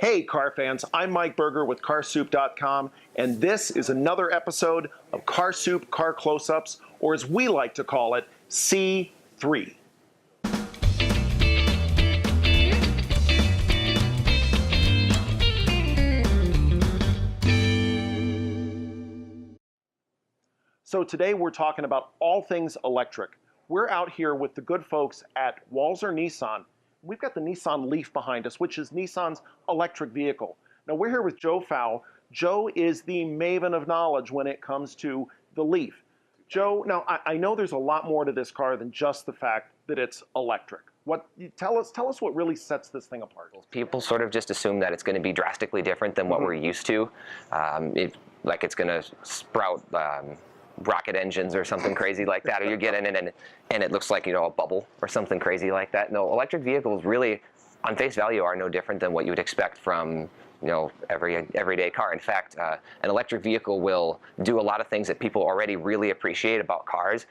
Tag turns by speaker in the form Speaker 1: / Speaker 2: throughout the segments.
Speaker 1: Hey car fans, I'm Mike Berger with CarSoup.com, and this is another episode of Car Soup Car Closeups, or as we like to call it, C3. So today we're talking about all things electric. We're out here with the good folks at Walser Nissan. We've got the Nissan Leaf behind us, which is Nissan's electric vehicle. Now we're here with Joe Fowle. Joe is the maven of knowledge when it comes to the Leaf. Joe, now I know there's a lot more to this car than just the fact that it's electric. Tell us what really sets this thing apart.
Speaker 2: People sort of just assume that it's going to be drastically different than what we're used to. Like it's going to sprout rocket engines or something crazy like that, or you get in it and it looks like, you know, a bubble or something crazy like that. No, electric vehicles really, on face value, are no different than what you would expect from, you know, everyday car. In fact, an electric vehicle will do a lot of things that people already really appreciate about cars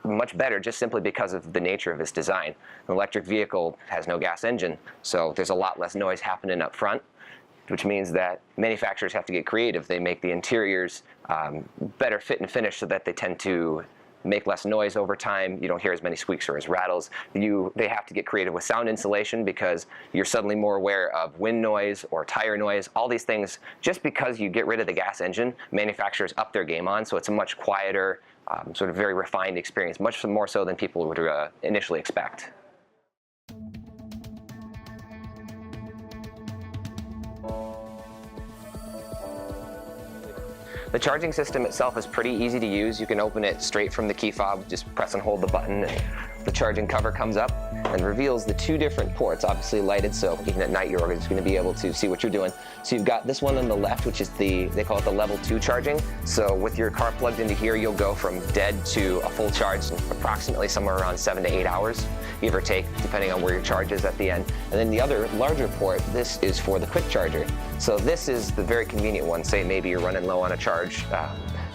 Speaker 2: much better, just simply because of the nature of its design. An electric vehicle has no gas engine, so there's a lot less noise happening up front, which means that manufacturers have to get creative. They make the interiors better fit and finish so that they tend to make less noise over time. You don't hear as many squeaks or as rattles. They have to get creative with sound insulation because you're suddenly more aware of wind noise or tire noise, all these things. Just because you get rid of the gas engine, manufacturers up their game on, so it's a much quieter, sort of very refined experience, much more so than people would initially expect. The charging system itself is pretty easy to use. You can open it straight from the key fob, just press and hold the button, and the charging cover comes up and reveals the two different ports, obviously lighted, so even at night you're always going to be able to see what you're doing. So you've got this one on the left, which is they call it the level 2 charging. So with your car plugged into here, you'll go from dead to a full charge in approximately somewhere around 7 to 8 hours, give or take, depending on where your charge is at the end. And then the other larger port, this is for the quick charger. So this is the very convenient one. Say maybe you're running low on a charge,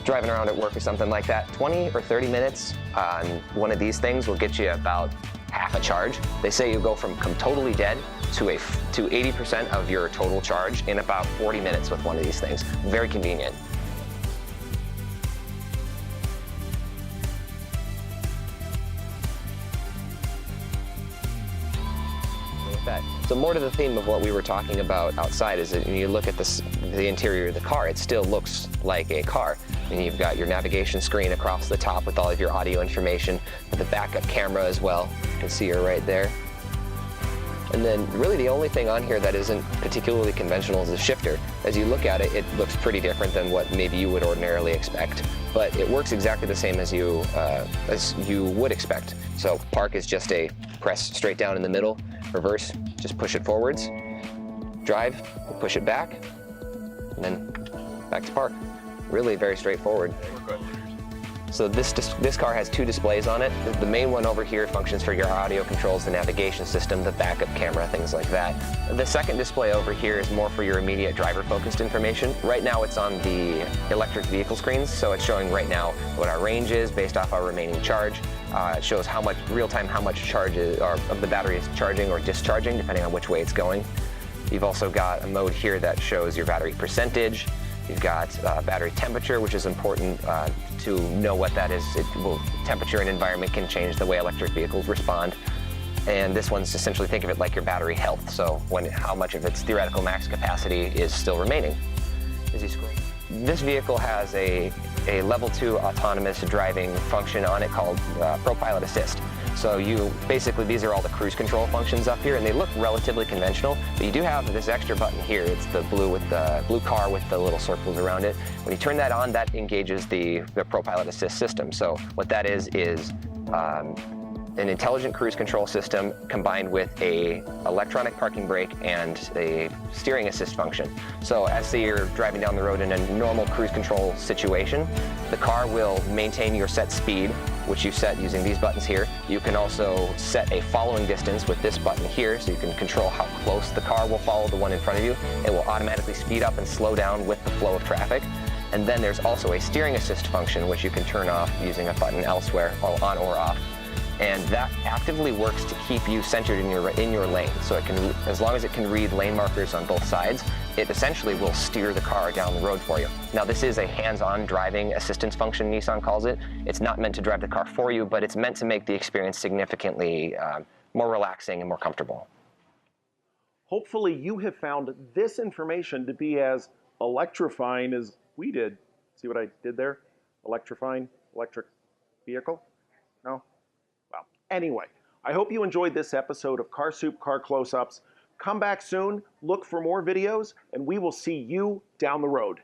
Speaker 2: driving around at work or something like that. 20 or 30 minutes on one of these things will get you about half a charge. They say you go from totally dead to 80% of your total charge in about 40 minutes with one of these things. Very convenient. So more to the theme of what we were talking about outside is that when you look at the interior of the car, it still looks like a car. And you've got your navigation screen across the top with all of your audio information, with the backup camera as well. You can see her right there. And then really the only thing on here that isn't particularly conventional is the shifter. As you look at it, it looks pretty different than what maybe you would ordinarily expect. But it works exactly the same as you would expect. So park is just a press straight down in the middle. Reverse, just push it forwards. Drive, push it back, and then back to park. Really very straightforward. So this car has two displays on it. The main one over here functions for your audio controls, the navigation system, the backup camera, things like that. The second display over here is more for your immediate driver-focused information. Right now it's on the electric vehicle screens, so it's showing right now what our range is based off our remaining charge. It shows how much real-time, how much charge of the battery is charging or discharging, depending on which way it's going. You've also got a mode here that shows your battery percentage. You've got battery temperature, which is important to know what that is. Temperature and environment can change the way electric vehicles respond. And this one's essentially, think of it like your battery health. So how much of its theoretical max capacity is still remaining. As you scroll. This vehicle has a level 2 autonomous driving function on it called Pro Pilot Assist. So basically, these are all the cruise control functions up here, and they look relatively conventional, but you do have this extra button here. It's the blue car with the little circles around it. When you turn that on, that engages the Pro Pilot Assist system. So what that is an intelligent cruise control system combined with a electronic parking brake and a steering assist function. So as say you're driving down the road in a normal cruise control situation, the car will maintain your set speed, which you set using these buttons here. You can also set a following distance with this button here, so you can control how close the car will follow the one in front of you. It will automatically speed up and slow down with the flow of traffic. And then there's also a steering assist function, which you can turn off using a button elsewhere, on or off. and that actively works to keep you centered in your lane. So it can, as long as it can read lane markers on both sides, it essentially will steer the car down the road for you. Now this is a hands-on driving assistance function, Nissan calls it. It's not meant to drive the car for you, but it's meant to make the experience significantly more relaxing and more comfortable.
Speaker 1: Hopefully you have found this information to be as electrifying as we did. See what I did there? Electrifying, electric vehicle? No? Well, anyway, I hope you enjoyed this episode of CarSoup Car Close-Ups. Come back soon, look for more videos, and we will see you down the road.